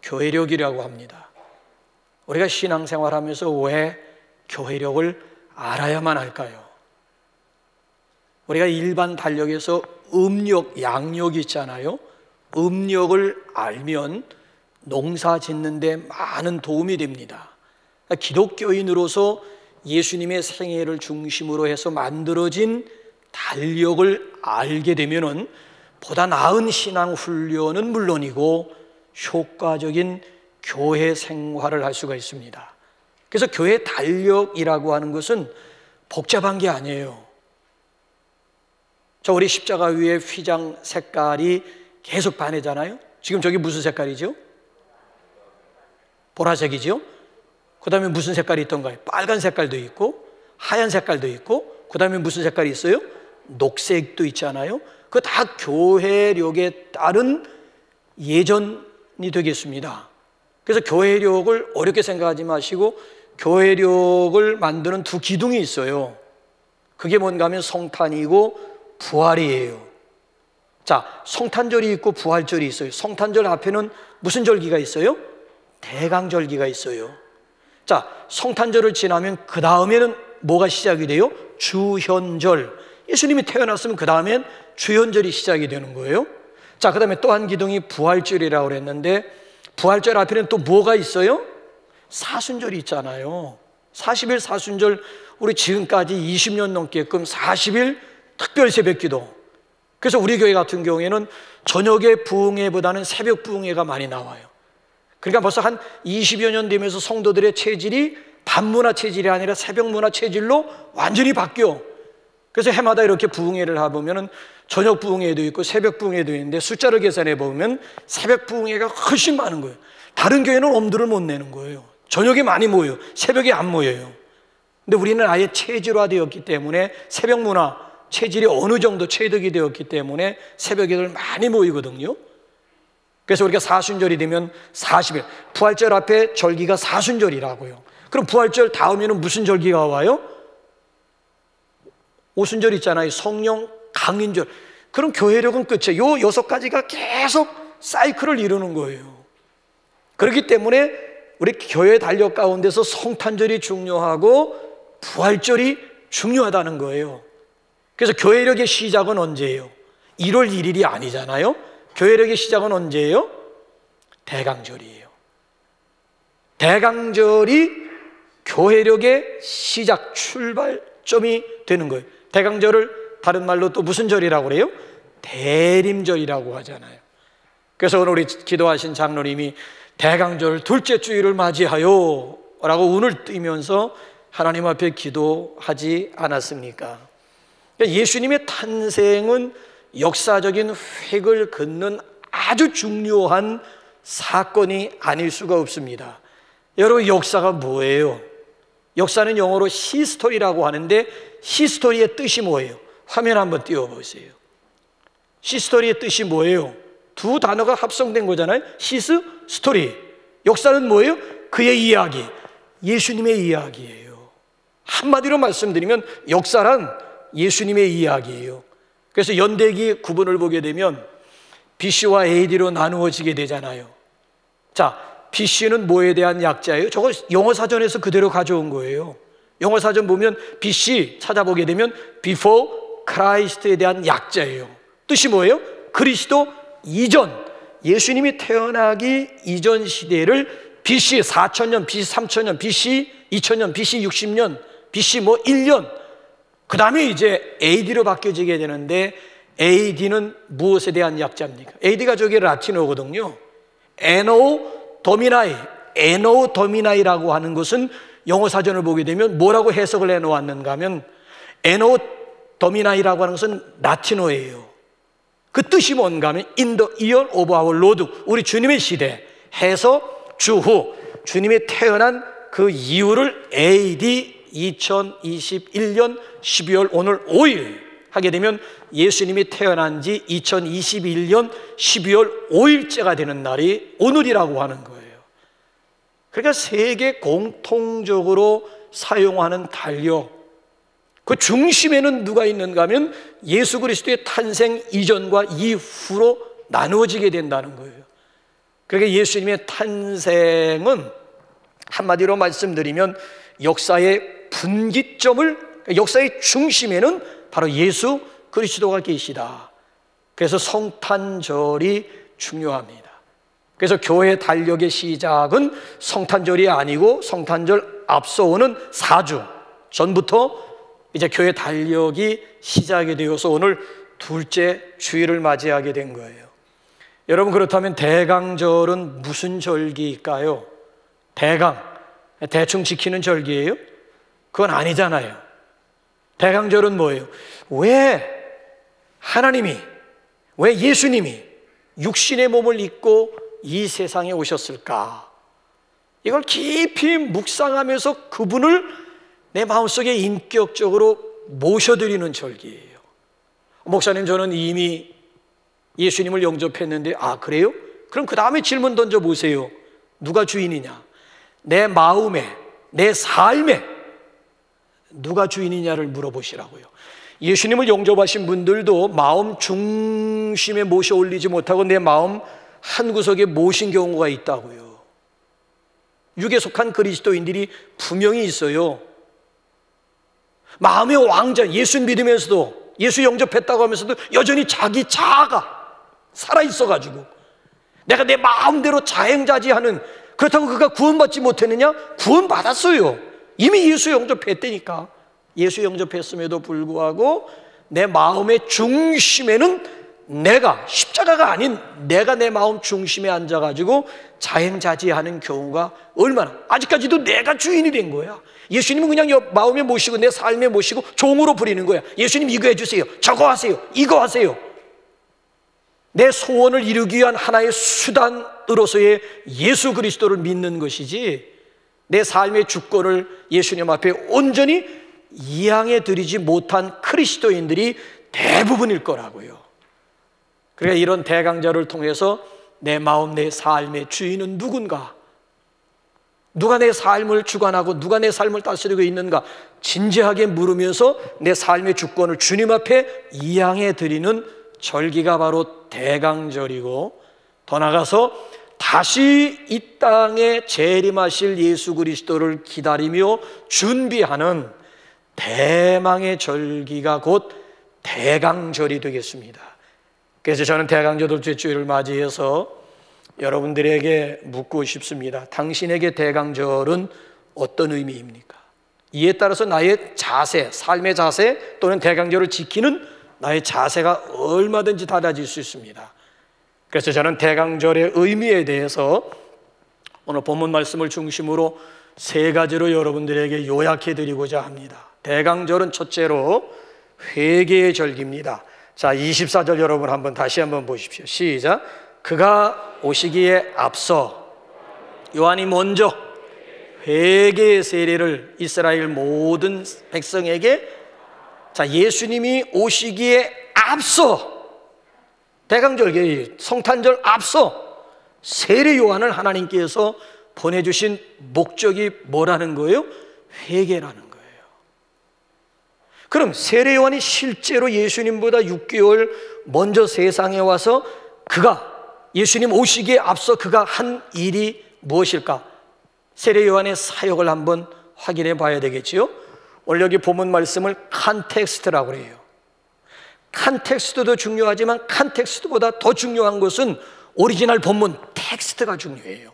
교회력이라고 합니다. 우리가 신앙생활하면서 왜 교회력을 알아야만 할까요? 우리가 일반 달력에서 음력, 양력이 있잖아요. 음력을 알면 농사 짓는 데 많은 도움이 됩니다. 기독교인으로서 예수님의 생애를 중심으로 해서 만들어진 달력을 알게 되면은 보다 나은 신앙 훈련은 물론이고 효과적인 교회 생활을 할 수가 있습니다. 그래서 교회 달력이라고 하는 것은 복잡한 게 아니에요. 자, 우리 십자가 위에 휘장 색깔이 계속 반해잖아요. 지금 저기 무슨 색깔이죠? 보라색이죠. 그 다음에 무슨 색깔이 있던가요? 빨간 색깔도 있고 하얀 색깔도 있고 그 다음에 무슨 색깔이 있어요? 녹색도 있잖아요. 그거 다 교회력에 따른 예전이 되겠습니다. 그래서 교회력을 어렵게 생각하지 마시고 교회력을 만드는 두 기둥이 있어요. 그게 뭔가 하면 성탄이고 부활이에요. 자, 성탄절이 있고 부활절이 있어요. 성탄절 앞에는 무슨 절기가 있어요? 대강절기가 있어요. 자, 성탄절을 지나면 그 다음에는 뭐가 시작이 돼요? 주현절. 예수님이 태어났으면 그 다음엔 주현절이 시작이 되는 거예요. 자, 그 다음에 또 한 기둥이 부활절이라고 그랬는데 부활절 앞에는 또 뭐가 있어요? 사순절이 있잖아요. 40일 사순절, 우리 지금까지 20년 넘게끔 40일 특별 새벽기도. 그래서 우리 교회 같은 경우에는 저녁에 부흥회보다는 새벽 부흥회가 많이 나와요. 그러니까 벌써 한 20여 년 되면서 성도들의 체질이 밤문화 체질이 아니라 새벽 문화 체질로 완전히 바뀌어. 그래서 해마다 이렇게 부흥회를 해보면 저녁 부흥회도 있고 새벽 부흥회도 있는데 숫자를 계산해 보면 새벽 부흥회가 훨씬 많은 거예요. 다른 교회는 엄두를 못 내는 거예요. 저녁에 많이 모여요. 새벽에 안 모여요. 근데 우리는 아예 체질화되었기 때문에 새벽 문화 체질이 어느 정도 체득이 되었기 때문에 새벽에들 많이 모이거든요. 그래서 우리가 사순절이 되면 40일, 부활절 앞에 절기가 사순절이라고요. 그럼 부활절 다음에는 무슨 절기가 와요? 오순절 있잖아요. 성령 강인절. 그럼 교회력은 끝이에요. 요 6가지가 계속 사이클을 이루는 거예요. 그렇기 때문에 우리 교회 달력 가운데서 성탄절이 중요하고 부활절이 중요하다는 거예요. 그래서 교회력의 시작은 언제예요? 1월 1일이 아니잖아요. 교회력의 시작은 언제예요? 대강절이에요. 대강절이 교회력의 시작, 출발점이 되는 거예요. 대강절을 다른 말로 또 무슨 절이라고 그래요? 대림절이라고 하잖아요. 그래서 오늘 우리 기도하신 장로님이 대강절 둘째 주일을 맞이하여 라고 운을 띄면서 하나님 앞에 기도하지 않았습니까? 예수님의 탄생은 역사적인 획을 긋는 아주 중요한 사건이 아닐 수가 없습니다. 여러분, 역사가 뭐예요? 역사는 영어로 히스토리라고 하는데 히스토리의 뜻이 뭐예요? 화면 한번 띄워보세요. 히스토리의 뜻이 뭐예요? 두 단어가 합성된 거잖아요. 히스, 스토리. 역사는 뭐예요? 그의 이야기, 예수님의 이야기예요. 한마디로 말씀드리면 역사란 예수님의 이야기예요. 그래서 연대기 구분을 보게 되면 BC와 AD로 나누어지게 되잖아요. 자, BC는 뭐에 대한 약자예요? 저거 영어 사전에서 그대로 가져온 거예요. 영어 사전 보면 BC 찾아보게 되면 Before Christ에 대한 약자예요. 뜻이 뭐예요? 그리스도 이전, 예수님이 태어나기 이전 시대를 BC 4,000년, BC 3,000년, BC 2,000년, BC 60년, BC 뭐 1년, 그 다음에 이제 AD로 바뀌어지게 되는데 AD는 무엇에 대한 약자입니까? AD가 저게 라틴어거든요. 에노 도미나이, 에노 도미나이라고 하는 것은 영어 사전을 보게 되면 뭐라고 해석을 해놓았는가 하면 에노 도미나이라고 하는 것은 라틴어예요. 그 뜻이 뭔가 하면 In the year of our Lord, 우리 주님의 시대 해서 주후, 주님이 태어난 그 이유를 AD 2021년 12월 오늘 5일 하게 되면 예수님이 태어난 지 2021년 12월 5일째가 되는 날이 오늘이라고 하는 거예요. 그러니까 세계 공통적으로 사용하는 달력, 그 중심에는 누가 있는가 하면 예수 그리스도의 탄생 이전과 이후로 나누어지게 된다는 거예요. 그러니까 예수님의 탄생은 한마디로 말씀드리면 역사의 분기점을, 역사의 중심에는 바로 예수 그리스도가 계시다. 그래서 성탄절이 중요합니다. 그래서 교회 달력의 시작은 성탄절이 아니고 성탄절 앞서오는 4주 전부터 이제 교회 달력이 시작이 되어서 오늘 둘째 주일을 맞이하게 된 거예요. 여러분, 그렇다면 대강절은 무슨 절기일까요? 대충 지키는 절기예요? 그건 아니잖아요. 대강절은 뭐예요? 왜 하나님이, 왜 예수님이 육신의 몸을 입고 이 세상에 오셨을까? 이걸 깊이 묵상하면서 그분을 내 마음속에 인격적으로 모셔드리는 절기예요. 목사님, 저는 이미 예수님을 영접했는데, 아, 그래요? 그럼 그 다음에 질문 던져보세요. 누가 주인이냐? 내 마음에, 내 삶에 누가 주인이냐를 물어보시라고요. 예수님을 영접하신 분들도 마음 중심에 모셔 올리지 못하고 내 마음 한구석에 모신 경우가 있다고요. 육에 속한 그리스도인들이 분명히 있어요. 마음의 왕자, 예수 믿으면서도, 예수 영접했다고 하면서도 여전히 자기 자아가 살아있어가지고 내가 내 마음대로 자행자지하는, 그렇다고 그가 구원받지 못했느냐? 구원받았어요. 이미 예수 영접했다니까. 예수 영접했음에도 불구하고 내 마음의 중심에는 내가, 십자가가 아닌 내가 내 마음 중심에 앉아가지고 자행자지하는 경우가 얼마나, 아직까지도 내가 주인이 된 거야. 예수님은 그냥 마음에 모시고 내 삶에 모시고 종으로 부리는 거야. 예수님 이거 해주세요, 저거 하세요, 이거 하세요. 내 소원을 이루기 위한 하나의 수단으로서의 예수 그리스도를 믿는 것이지, 내 삶의 주권을 예수님 앞에 온전히 이양해 드리지 못한 그리스도인들이 대부분일 거라고요. 그러니까 이런 대강절을 통해서 내 마음, 내 삶의 주인은 누군가, 누가 내 삶을 주관하고 누가 내 삶을 다스리고 있는가 진지하게 물으면서 내 삶의 주권을 주님 앞에 이양해 드리는 절기가 바로 대강절이고, 더 나아가서 다시 이 땅에 재림하실 예수 그리스도를 기다리며 준비하는 대망의 절기가 곧 대강절이 되겠습니다. 그래서 저는 대강절 둘째 주일을 맞이해서 여러분들에게 묻고 싶습니다. 당신에게 대강절은 어떤 의미입니까? 이에 따라서 나의 자세, 삶의 자세 또는 대강절을 지키는 나의 자세가 얼마든지 달라질 수 있습니다. 그래서 저는 대강절의 의미에 대해서 오늘 본문 말씀을 중심으로 세 가지로 여러분들에게 요약해 드리고자 합니다. 대강절은 첫째로 회개의 절기입니다. 자, 24절 여러분 다시 한번 보십시오. 시작. 그가 오시기에 앞서 요한이 먼저 회개의 세례를 이스라엘 모든 백성에게, 자, 예수님이 오시기에 앞서, 대강절, 성탄절 앞서 세례 요한을 하나님께서 보내주신 목적이 뭐라는 거예요? 회개라는 거예요. 그럼 세례 요한이 실제로 예수님보다 6개월 먼저 세상에 와서 그가, 예수님 오시기에 앞서 그가 한 일이 무엇일까? 세례 요한의 사역을 한번 확인해 봐야 되겠지요. 오늘 여기 본문 말씀을 컨텍스트라고 해요. 컨텍스트도 중요하지만 컨텍스트보다 더 중요한 것은 오리지널 본문 텍스트가 중요해요.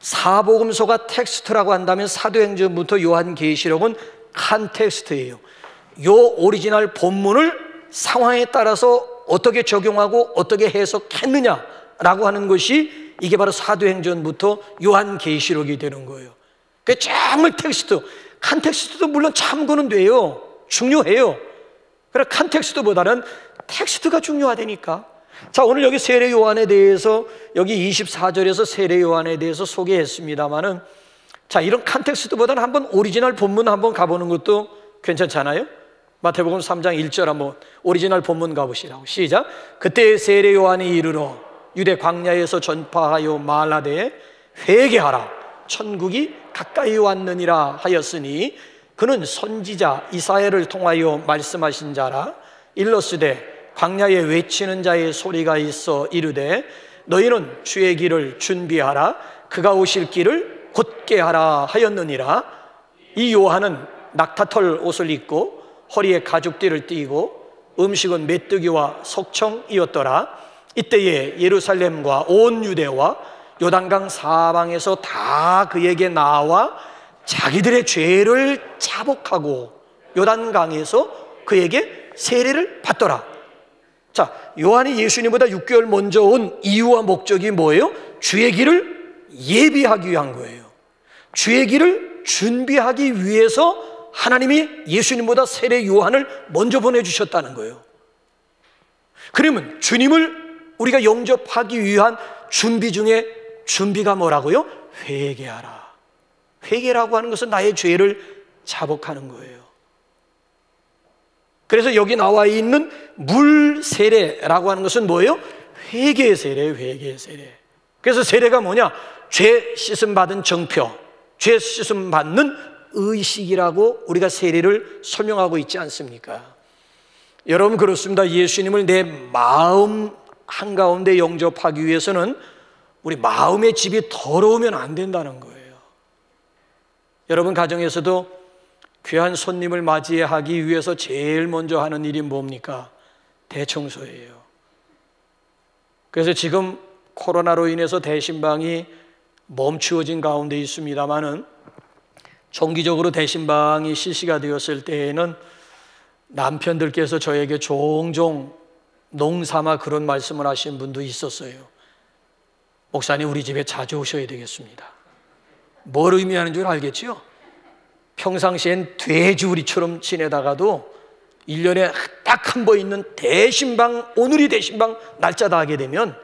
사복음서가 텍스트라고 한다면 사도행전부터 요한계시록은 컨텍스트예요. 요 오리지널 본문을 상황에 따라서 어떻게 적용하고 어떻게 해석했느냐라고 하는 것이, 이게 바로 사도행전부터 요한계시록이 되는 거예요. 그 정말 텍스트, 컨텍스트도 물론 참고는 돼요. 중요해요. 그러나 컨텍스트보다는 텍스트가 중요하다니까. 자, 오늘 여기 세례 요한에 대해서, 여기 24절에서 세례 요한에 대해서 소개했습니다만은, 자, 이런 컨텍스트보다는 한번 오리지널 본문 한번 가보는 것도 괜찮잖아요. 마태복음 3장 1절 한번 오리지널 본문 가보시라고. 시작. 그때 세례 요한이 이르러 유대 광야에서 전파하여 말하되 회개하라, 천국이 가까이 왔느니라 하였으니 그는 선지자 이사야를 통하여 말씀하신 자라. 일러스되 광야에 외치는 자의 소리가 있어 이르되 너희는 주의 길을 준비하라. 그가 오실 길을 곧게 하라 하였느니라. 이 요한은 낙타털 옷을 입고 허리에 가죽띠를 띠고 음식은 메뚜기와 석청이었더라. 이때에 예루살렘과 온 유대와 요단강 사방에서 다 그에게 나와 자기들의 죄를 자복하고 요단강에서 그에게 세례를 받더라. 자, 요한이 예수님보다 6개월 먼저 온 이유와 목적이 뭐예요? 주의 길을 예비하기 위한 거예요. 주의 길을 준비하기 위해서 하나님이 예수님보다 세례 요한을 먼저 보내주셨다는 거예요. 그러면 주님을 우리가 영접하기 위한 준비 중에 준비가 뭐라고요? 회개하라. 회개라고 하는 것은 나의 죄를 자복하는 거예요. 그래서 여기 나와 있는 물 세례라고 하는 것은 뭐예요? 회개 세례, 회개 세례. 그래서 세례가 뭐냐? 죄 씻음 받은 정표, 죄 씻음 받는 의식이라고 우리가 세례를 설명하고 있지 않습니까? 여러분, 그렇습니다. 예수님을 내 마음 한가운데 영접하기 위해서는 우리 마음의 집이 더러우면 안 된다는 거예요. 여러분, 가정에서도 귀한 손님을 맞이하기 위해서 제일 먼저 하는 일이 뭡니까? 대청소예요. 그래서 지금 코로나로 인해서 대신방이 멈추어진 가운데 있습니다마는 정기적으로 대신방이 실시가 되었을 때에는 남편들께서 저에게 종종 농삼아 그런 말씀을 하신 분도 있었어요. 목사님, 우리 집에 자주 오셔야 되겠습니다. 뭘 의미하는 줄 알겠죠? 평상시엔 돼지우리처럼 지내다가도 1년에 딱 한 번 있는 대신방, 오늘이 대신방 날짜다 하게 되면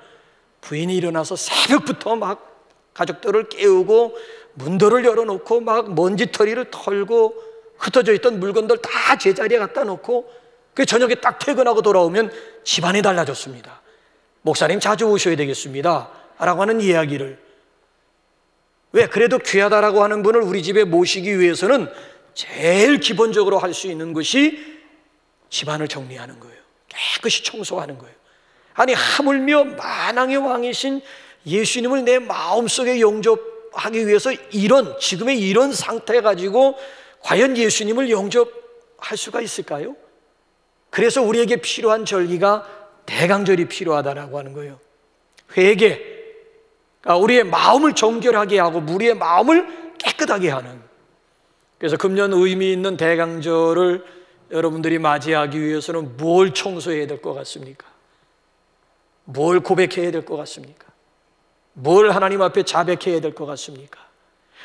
부인이 일어나서 새벽부터 막 가족들을 깨우고 문도를 열어놓고 막 먼지털이를 털고 흩어져 있던 물건들 다 제자리에 갖다 놓고 그 저녁에 딱 퇴근하고 돌아오면 집안이 달라졌습니다. 목사님 자주 오셔야 되겠습니다 라고 하는 이야기를. 왜? 그래도 귀하다라고 하는 분을 우리 집에 모시기 위해서는 제일 기본적으로 할 수 있는 것이 집안을 정리하는 거예요. 깨끗이 청소하는 거예요. 아니, 하물며 만왕의 왕이신 예수님을 내 마음속에 영접하기 위해서 지금의 이런 상태 가지고 과연 예수님을 영접할 수가 있을까요? 그래서 우리에게 필요한 절기가 대강절이 필요하다라고 하는 거예요. 회개, 우리의 마음을 정결하게 하고 우리의 마음을 깨끗하게 하는. 그래서 금년 의미 있는 대강절을 여러분들이 맞이하기 위해서는 뭘 청소해야 될 것 같습니까? 뭘 고백해야 될 것 같습니까? 뭘 하나님 앞에 자백해야 될 것 같습니까?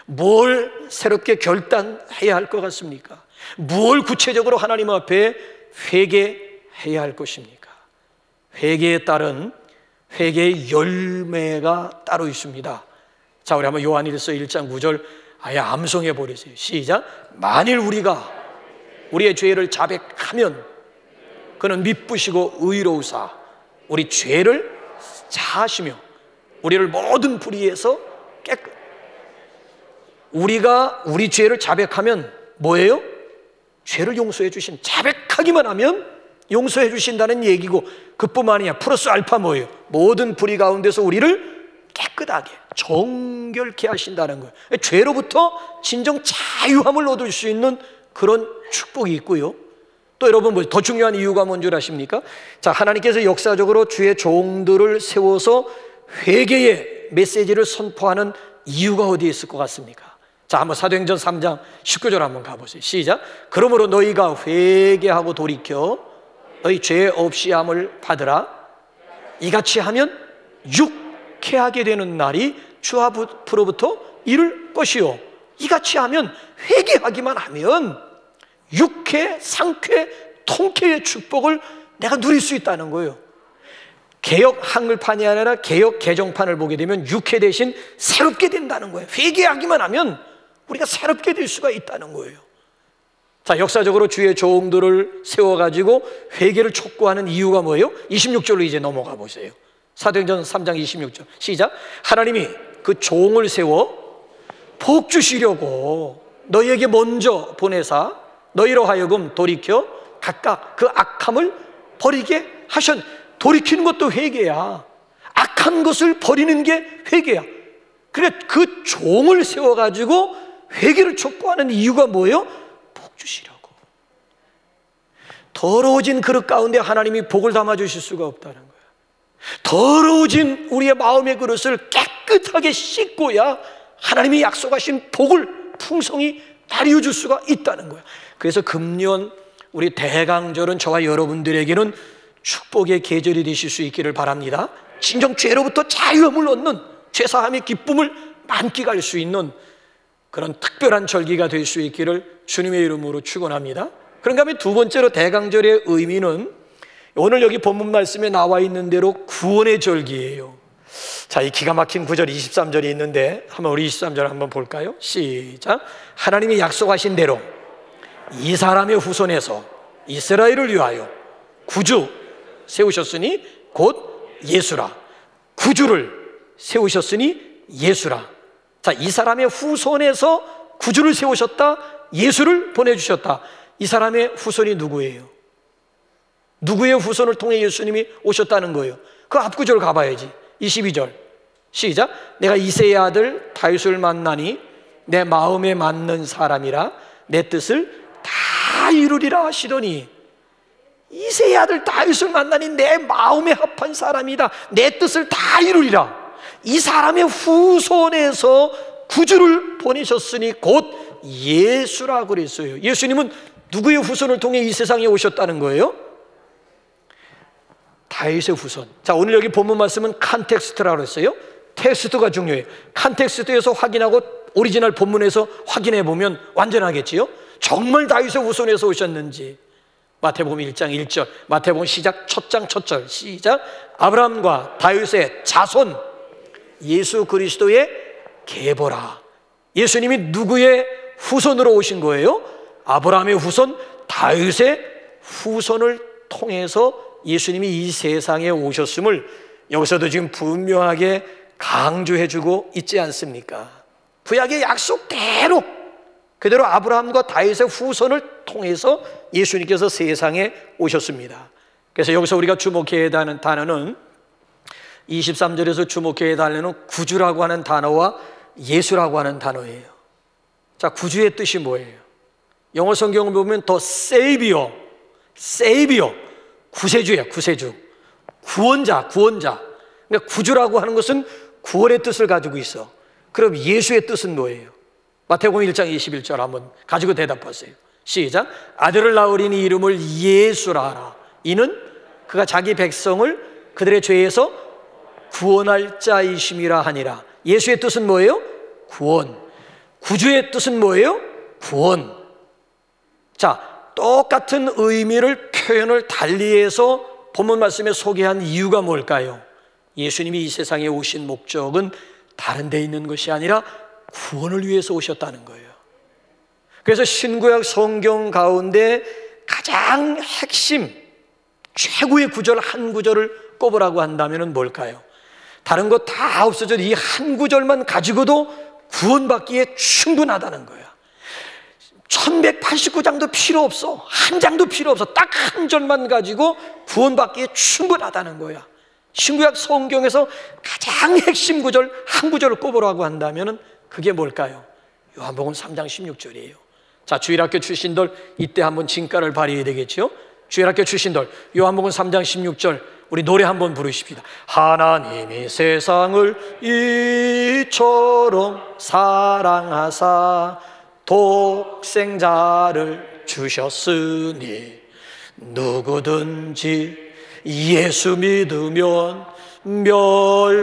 뭘 새롭게 결단해야 할 것 같습니까? 뭘 구체적으로 하나님 앞에 회개해야 할 것입니까? 회개에 따른 회개의 열매가 따로 있습니다. 자, 우리 한번 요한일서 1장 9절 아예 암송해 버리세요. 시작. 만일 우리가 우리의 죄를 자백하면 그는 미쁘시고 의로우사 우리 죄를 사하시며 우리를 모든 불의에서 우리가 우리 죄를 자백하면 뭐예요? 죄를 용서해 주신, 자백하기만 하면 용서해 주신다는 얘기고, 그뿐만 아니라 플러스 알파 뭐예요? 모든 불의 가운데서 우리를 깨끗하게 정결케 하신다는 거예요. 죄로부터 진정 자유함을 얻을 수 있는 그런 축복이 있고요. 또 여러분, 더 중요한 이유가 뭔 줄 아십니까? 자, 하나님께서 역사적으로 주의 종들을 세워서 회개의 메시지를 선포하는 이유가 어디에 있을 것 같습니까? 자, 한번 사도행전 3장 19절 한번 가보세요. 시작. 그러므로 너희가 회개하고 돌이켜 너희 죄 없이 함을 받으라. 이같이 하면 유쾌하게 되는 날이 주 앞으로부터 이를 것이요. 이같이 하면, 회개하기만 하면 유쾌, 상쾌, 통쾌의 축복을 내가 누릴 수 있다는 거예요. 개역 한글판이 아니라 개역 개정판을 보게 되면 유쾌 대신 새롭게 된다는 거예요. 회개하기만 하면 우리가 새롭게 될 수가 있다는 거예요. 자, 역사적으로 주의 종들을 세워가지고 회개를 촉구하는 이유가 뭐예요? 26절로 이제 넘어가 보세요. 사도행전 3장 26절 시작. 하나님이 그 종을 세워 복 주시려고 너희에게 먼저 보내사 너희로 하여금 돌이켜 각각 그 악함을 버리게 하셨. 돌이키는 것도 회개야. 악한 것을 버리는 게 회개야. 그러니까 그 종을 세워가지고 회개를 촉구하는 이유가 뭐예요? 복 주시려고. 더러워진 그릇 가운데 하나님이 복을 담아주실 수가 없다는 거예요. 더러워진 우리의 마음의 그릇을 깨끗하게 씻고야 하나님이 약속하신 복을 풍성히 발휘해 줄 수가 있다는 거예요. 그래서 금년 우리 대강절은 저와 여러분들에게는 축복의 계절이 되실 수 있기를 바랍니다. 진정 죄로부터 자유함을 얻는, 죄사함의 기쁨을 만끽할 수 있는 그런 특별한 절기가 될 수 있기를 주님의 이름으로 축원합니다. 그런가 하면 두 번째로 대강절의 의미는 오늘 여기 본문 말씀에 나와 있는 대로 구원의 절기예요. 자, 이 기가 막힌 구절 23절이 있는데 한번 우리 23절 한번 볼까요? 시작. 하나님이 약속하신 대로 이 사람의 후손에서 이스라엘을 위하여 구주 세우셨으니 곧 예수라. 구주를 세우셨으니 예수라. 자, 이 사람의 후손에서 구주를 세우셨다, 예수를 보내주셨다. 이 사람의 후손이 누구예요? 누구의 후손을 통해 예수님이 오셨다는 거예요? 그 앞구절 가봐야지. 22절 시작. 내가 이새의 아들 다윗을 만나니 내 마음에 맞는 사람이라 내 뜻을 다 이루리라 하시더니, 이새의 아들 다윗을 만나니 내 마음에 합한 사람이다, 내 뜻을 다 이루리라. 이 사람의 후손에서 구주를 보내셨으니 곧 예수라 그랬어요. 예수님은 누구의 후손을 통해 이 세상에 오셨다는 거예요? 다윗의 후손. 자, 오늘 여기 본문 말씀은 컨텍스트라고 했어요. 텍스트가 중요해요. 컨텍스트에서 확인하고 오리지널 본문에서 확인해 보면 완전하겠지요. 정말 다윗의 후손에서 오셨는지. 마태복음 1장 1절, 마태복음 시작 첫 장 첫 절 시작. 아브라함과 다윗의 자손 예수 그리스도의 계보라. 예수님이 누구의 후손으로 오신 거예요? 아브라함의 후손, 다윗의 후손을 통해서 예수님이 이 세상에 오셨음을 여기서도 지금 분명하게 강조해주고 있지 않습니까? 구약의 약속대로 그대로 아브라함과 다윗의 후손을 통해서 예수님께서 세상에 오셨습니다. 그래서 여기서 우리가 주목해야 하는 단어는 23절에서 주목해야 할 단어는 구주라고 하는 단어와 예수라고 하는 단어예요. 자, 구주의 뜻이 뭐예요? 영어 성경을 보면 더 세이비어, 구세주예요. 구세주, 구원자. 그러니까 구주라고 하는 것은 구원의 뜻을 가지고 있어. 그럼 예수의 뜻은 뭐예요? 마태복음 1장 21절 한번 가지고 대답하세요. 시작. 아들을 낳으리니 이름을 예수라 하라. 이는 그가 자기 백성을 그들의 죄에서 구원할 자이심이라 하니라. 예수의 뜻은 뭐예요? 구원. 구주의 뜻은 뭐예요? 구원. 자, 똑같은 의미를 표현을 달리해서 본문 말씀에 소개한 이유가 뭘까요? 예수님이 이 세상에 오신 목적은 다른 데 있는 것이 아니라 구원을 위해서 오셨다는 거예요. 그래서 신구약 성경 가운데 가장 핵심 최고의 구절 한 구절을 꼽으라고 한다면 뭘까요? 다른 거 다 없어져도 이 한 구절만 가지고도 구원받기에 충분하다는 거야. 1189장도 필요 없어. 한 장도 필요 없어. 딱 한 절만 가지고 구원받기에 충분하다는 거야. 신구약 성경에서 가장 핵심 구절 한 구절을 꼽으라고 한다면 그게 뭘까요? 요한복음 3장 16절이에요. 자, 주일학교 출신들 이때 한번 진가를 발휘해야 되겠죠? 주일학교 출신들 요한복음 3장 16절 우리 노래 한번 부르십시다. 하나님이 세상을 이처럼 사랑하사 독생자를 주셨으니 누구든지 예수 믿으면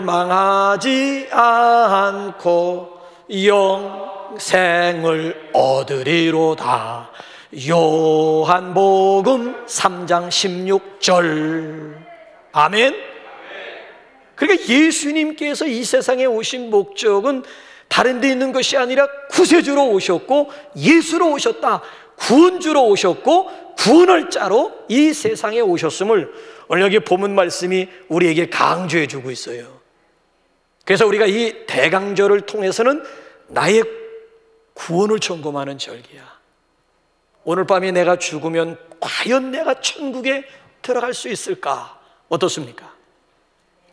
멸망하지 않고 영생을 얻으리로다. 요한복음 3장 16절. 아멘. 그러니까 예수님께서 이 세상에 오신 목적은 다른 데 있는 것이 아니라 구세주로 오셨고 예수로 오셨다. 구원주로 오셨고 구원할 자로 이 세상에 오셨음을 오늘 여기 본문 말씀이 우리에게 강조해 주고 있어요. 그래서 우리가 이 대강절을 통해서는 나의 구원을 점검하는 절기야. 오늘 밤에 내가 죽으면 과연 내가 천국에 들어갈 수 있을까? 어떻습니까?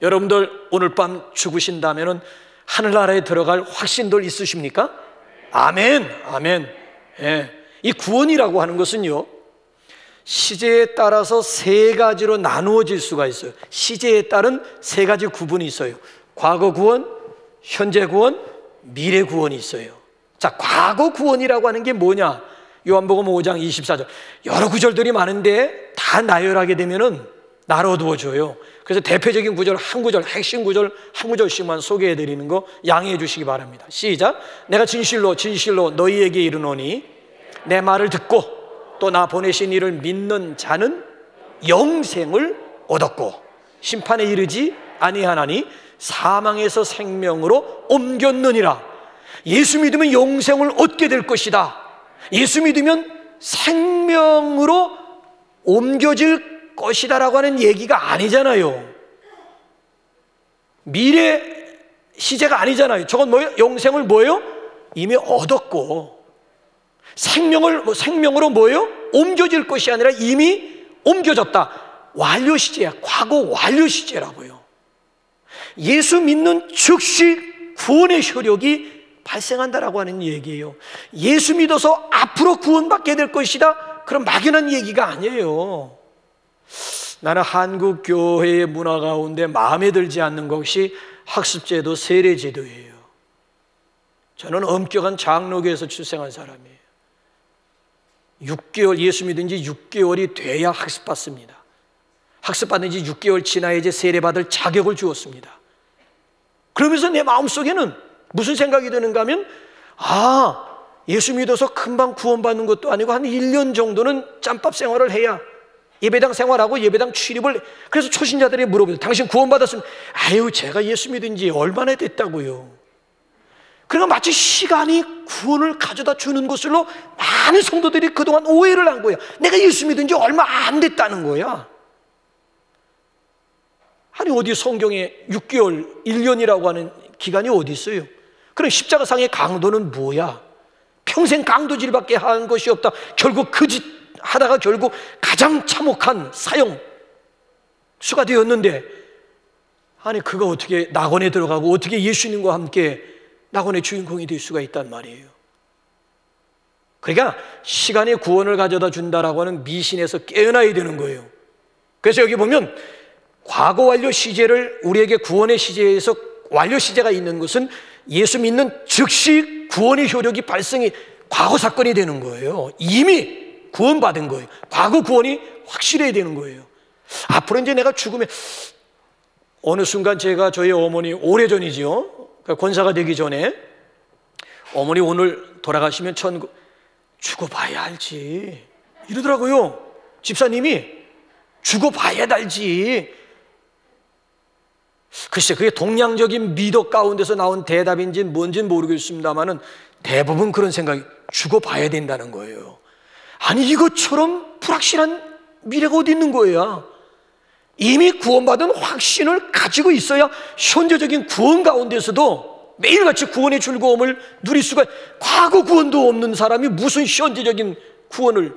여러분들 오늘 밤 죽으신다면 하늘나라에 들어갈 확신들 있으십니까? 아멘, 아멘. 예. 이 구원이라고 하는 것은요, 시제에 따라서 세 가지로 나누어질 수가 있어요. 시제에 따른 세 가지 구분이 있어요. 과거 구원, 현재 구원, 미래 구원이 있어요. 자, 과거 구원이라고 하는 게 뭐냐? 요한복음 5장 24절. 여러 구절들이 많은데 다 나열하게 되면은 나를 어두워져요. 그래서 대표적인 구절, 한 구절, 핵심 구절 한 구절씩만 소개해 드리는 거 양해해 주시기 바랍니다. 시작. 내가 진실로 진실로 너희에게 이르노니 내 말을 듣고 또 나 보내신 이를 믿는 자는 영생을 얻었고 심판에 이르지 아니하나니 사망에서 생명으로 옮겼느니라. 예수 믿으면 영생을 얻게 될 것이다. 예수 믿으면 생명으로 옮겨질 것이다 라고 하는 얘기가 아니잖아요. 미래 시제가 아니잖아요. 저건 뭐예요? 영생을 뭐예요? 이미 얻었고 생명으로 뭐예요? 옮겨질 것이 아니라 이미 옮겨졌다. 완료 시제야. 과거 완료 시제라고요. 예수 믿는 즉시 구원의 효력이 발생한다라고 하는 얘기예요. 예수 믿어서 앞으로 구원받게 될 것이다, 그런 막연한 얘기가 아니에요. 나는 한국 교회의 문화 가운데 마음에 들지 않는 것이 학습제도, 세례제도예요. 저는 엄격한 장로교에서 출생한 사람이에요. 6개월, 예수 믿은 지 6개월이 돼야 학습받습니다. 학습받은 지 6개월 지나야지 세례받을 자격을 주었습니다. 그러면서 내 마음속에는 무슨 생각이 드는가 하면, 예수 믿어서 금방 구원받는 것도 아니고 한 1년 정도는 짬밥 생활을 해야, 예배당 생활하고 예배당 출입을, 그래서 초신자들이 물어보죠. 당신 구원받았으면, 제가 예수 믿은 지 얼마나 됐다고요. 그러니까 마치 시간이 구원을 가져다 주는 것으로 많은 성도들이 그동안 오해를 한 거야. 내가 예수 믿은 지 얼마 안 됐다는 거야. 아니 어디 성경에 6개월, 1년이라고 하는 기간이 어디 있어요? 그럼 십자가상의 강도는 뭐야? 평생 강도질밖에 한 것이 없다. 결국 그 짓 하다가 결국 가장 참혹한 사형수가 되었는데, 아니 그가 어떻게 낙원에 들어가고 어떻게 예수님과 함께 낙원의 주인공이 될 수가 있단 말이에요. 그러니까 시간이 구원을 가져다 준다라고 하는 미신에서 깨어나야 되는 거예요. 그래서 여기 보면 과거 완료 시제를, 우리에게 구원의 시제에서 완료 시제가 있는 것은 예수 믿는 즉시 구원의 효력이 발생이, 과거 사건이 되는 거예요. 이미 구원받은 거예요. 과거 구원이 확실해야 되는 거예요. 앞으로 이제 내가 죽으면, 어느 순간 제가 저희 어머니, 오래전이지요, 권사가 되기 전에 어머니 오늘 돌아가시면 죽어봐야 알지 이러더라고요. 집사님이 죽어봐야 알지. 글쎄 그게 동양적인 미덕 가운데서 나온 대답인지 뭔지는 모르겠습니다만은 대부분 그런 생각이, 죽어봐야 된다는 거예요. 아니 이것처럼 불확실한 미래가 어디 있는 거야. 이미 구원받은 확신을 가지고 있어야 현재적인 구원 가운데서도 매일같이 구원의 즐거움을 누릴 수가, 과거 구원도 없는 사람이 무슨 현재적인 구원을.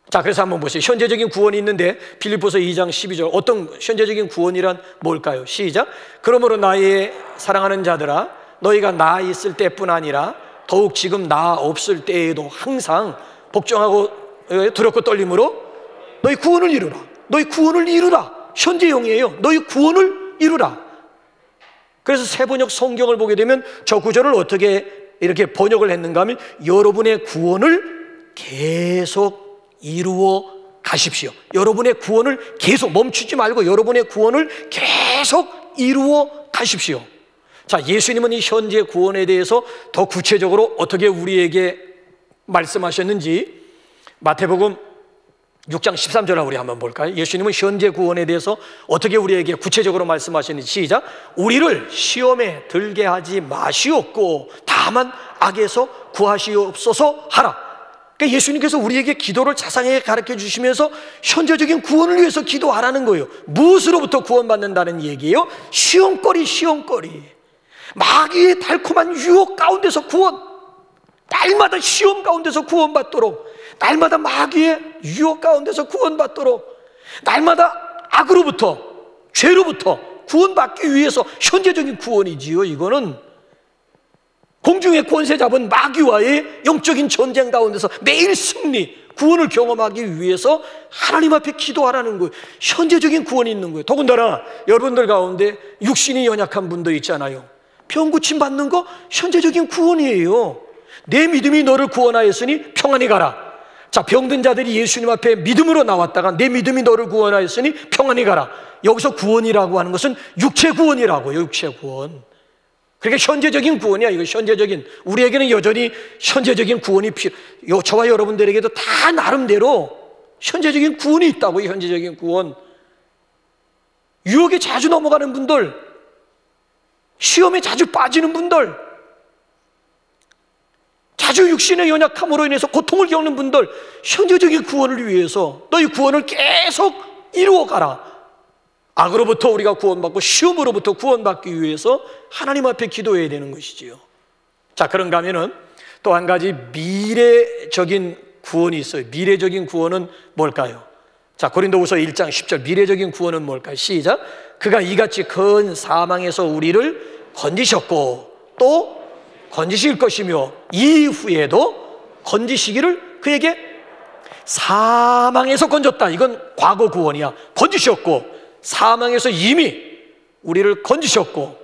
자, 그래서 한번 보세요. 현재적인 구원이 있는데 빌립보서 2장 12절, 어떤 현재적인 구원이란 뭘까요? 시작. 그러므로 나의 사랑하는 자들아, 너희가 나 있을 때뿐 아니라 더욱 지금 나 없을 때에도 항상 복종하고 두렵고 떨림으로 너희 구원을 이루라. 너희 구원을 이루라. 현재형이에요. 너희 구원을 이루라. 그래서 세번역 성경을 보게 되면 저 구절을 어떻게 이렇게 번역을 했는가 하면, 여러분의 구원을 계속 이루어 가십시오. 여러분의 구원을 계속 멈추지 말고 여러분의 구원을 계속 이루어 가십시오. 자, 예수님은 이 현재 구원에 대해서 더 구체적으로 어떻게 우리에게 말씀하셨는지 마태복음 6장 13절을 우리 한번 볼까요? 예수님은 현재 구원에 대해서 어떻게 우리에게 구체적으로 말씀하시는지. 시작. 우리를 시험에 들게 하지 마시옵고 다만 악에서 구하시옵소서 하라. 그러니까 예수님께서 우리에게 기도를 자상하게 가르쳐 주시면서 현재적인 구원을 위해서 기도하라는 거예요. 무엇으로부터 구원받는다는 얘기예요? 시험거리. 마귀의 달콤한 유혹 가운데서 구원, 날마다 시험 가운데서 구원받도록, 날마다 마귀의 유혹 가운데서 구원받도록, 날마다 악으로부터, 죄로부터 구원받기 위해서 현재적인 구원이지요. 이거는 공중의 권세 잡은 마귀와의 영적인 전쟁 가운데서 매일 승리, 구원을 경험하기 위해서 하나님 앞에 기도하라는 거예요. 현재적인 구원이 있는 거예요. 더군다나 여러분들 가운데 육신이 연약한 분들 있잖아요. 병 고침 받는 거 현재적인 구원이에요. 내 믿음이 너를 구원하였으니 평안히 가라. 자, 병든 자들이 예수님 앞에 믿음으로 나왔다가 내 믿음이 너를 구원하였으니 평안히 가라. 여기서 구원이라고 하는 것은 육체 구원이라고요. 육체 구원. 그러니까 현재적인 구원이야. 이거 현재적인, 우리에게는 여전히 현재적인 구원이 저와 여러분들에게도 다 나름대로 현재적인 구원이 있다고요. 현재적인 구원. 유혹에 자주 넘어가는 분들, 시험에 자주 빠지는 분들, 자주 육신의 연약함으로 인해서 고통을 겪는 분들, 현재적인 구원을 위해서 너희 구원을 계속 이루어가라. 악으로부터 우리가 구원받고 시험으로부터 구원받기 위해서 하나님 앞에 기도해야 되는 것이지요. 자, 그런가 하면은 또 한 가지 미래적인 구원이 있어요. 미래적인 구원은 뭘까요? 자, 고린도후서 1장 10절, 미래적인 구원은 뭘까요? 시작. 그가 이같이 큰 사망에서 우리를 건지셨고 또 건지실 것이며 이후에도 건지시기를 그에게 사망에서 건졌다. 이건 과거 구원이야. 건지셨고 사망에서 이미 우리를 건지셨고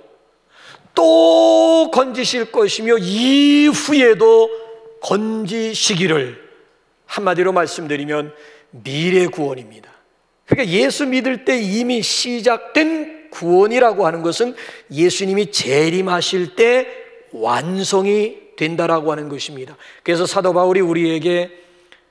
또 건지실 것이며 이후에도 건지시기를, 한마디로 말씀드리면 미래 구원입니다. 그러니까 예수 믿을 때 이미 시작된 구원이라고 하는 것은 예수님이 재림하실 때 완성이 된다라고 하는 것입니다. 그래서 사도 바울이 우리에게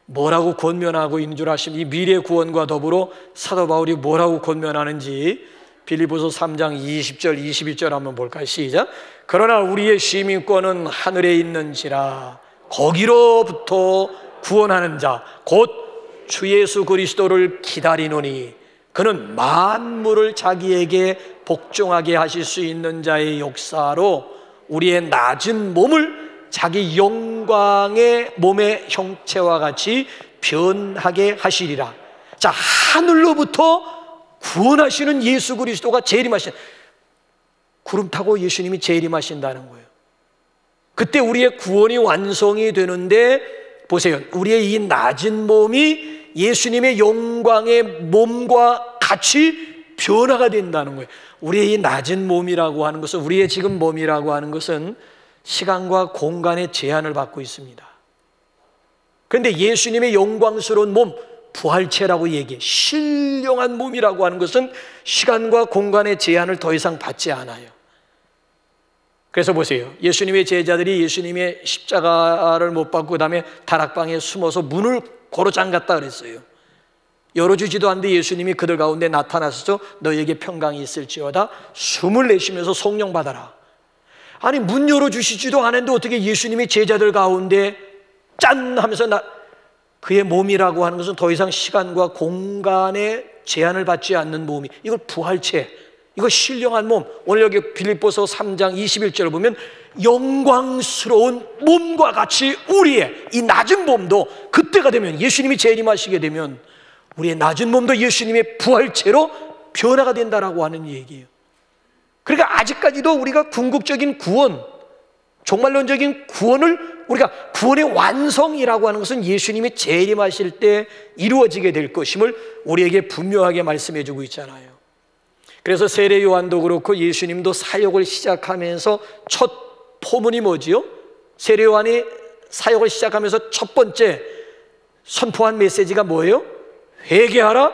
뭐라고 권면하고 있는 줄 아십니까? 이 미래 구원과 더불어 사도 바울이 뭐라고 권면하는지 빌립보서 3장 20절 21절 한번 볼까요? 시작. 그러나 우리의 시민권은 하늘에 있는지라 거기로부터 구원하는 자 곧 주 예수 그리스도를 기다리노니 그는 만물을 자기에게 복종하게 하실 수 있는 자의 역사로 우리의 낮은 몸을 자기 영광의 몸의 형체와 같이 변하게 하시리라. 자, 하늘로부터 구원하시는 예수 그리스도가 재림하신, 구름 타고 예수님이 재림하신다는 거예요. 그때 우리의 구원이 완성이 되는데 보세요. 우리의 이 낮은 몸이 예수님의 영광의 몸과 같이 변화가 된다는 거예요. 우리의 이 낮은 몸이라고 하는 것은, 우리의 지금 몸이라고 하는 것은 시간과 공간의 제한을 받고 있습니다. 그런데 예수님의 영광스러운 몸, 부활체라고 얘기해. 신령한 몸이라고 하는 것은 시간과 공간의 제한을 더 이상 받지 않아요. 그래서 보세요. 예수님의 제자들이 예수님의 십자가를 못 받고 그 다음에 다락방에 숨어서 문을 고로 잠갔다 그랬어요. 열어주지도 않는데 예수님이 그들 가운데 나타나셔서 너에게 평강이 있을지어다 숨을 내쉬면서 성령 받아라. 아니, 문 열어주시지도 않았는데 어떻게 예수님이 제자들 가운데 짠 하면서 그의 몸이라고 하는 것은 더 이상 시간과 공간의 제한을 받지 않는 몸이, 이걸 부활체, 이거 신령한 몸. 오늘 여기 빌립보서 3장 21절을 보면 영광스러운 몸과 같이 우리의 이 낮은 몸도 그때가 되면, 예수님이 재림하시게 되면 우리의 낮은 몸도 예수님의 부활체로 변화가 된다라고 하는 얘기예요. 그러니까 아직까지도 우리가 궁극적인 구원, 종말론적인 구원을, 우리가 구원의 완성이라고 하는 것은 예수님이 재림하실 때 이루어지게 될 것임을 우리에게 분명하게 말씀해 주고 있잖아요. 그래서 세례 요한도 그렇고 예수님도 사역을 시작하면서 첫 포문이 뭐지요? 세례 요한이 사역을 시작하면서 첫 번째 선포한 메시지가 뭐예요? 회개하라,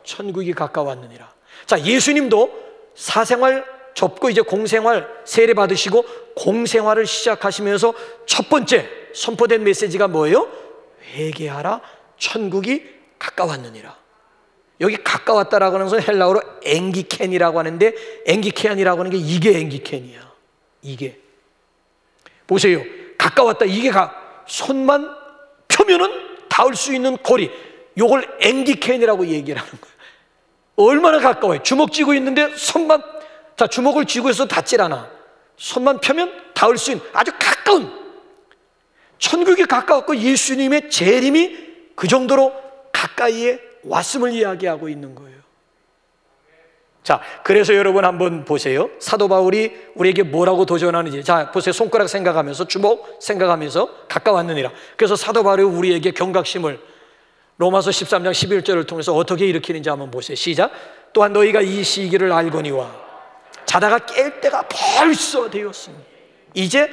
천국이 가까웠느니라. 자, 예수님도 사생활 접고 이제 공생활 세례 받으시고 공생활을 시작하시면서 첫 번째 선포된 메시지가 뭐예요? 회개하라, 천국이 가까웠느니라. 여기 가까웠다라고 하는 것은 헬라어로 앵기켄이라고 하는데, 앵기켄이라고 하는 게 이게 앵기켄이야. 이게 보세요. 가까웠다. 이게 손만 펴면은 닿을 수 있는 거리, 요걸 앵기켄이라고 얘기를 하는 거예요. 얼마나 가까워요. 주먹 쥐고 있는데 손만, 자, 주먹을 쥐고 있어도 닿질 않아. 손만 펴면 닿을 수 있는 아주 가까운, 천국이 가까웠고 예수님의 재림이 그 정도로 가까이에 왔음을 이야기하고 있는 거예요. 자, 그래서 여러분 한번 보세요. 사도 바울이 우리에게 뭐라고 도전하는지. 자, 보세요. 손가락 생각하면서, 주먹 생각하면서 가까웠느니라. 그래서 사도 바울이 우리에게 경각심을 로마서 13장 11절을 통해서 어떻게 일으키는지 한번 보세요. 시작. 또한 너희가 이 시기를 알거니와 자다가 깰 때가 벌써 되었으니 이제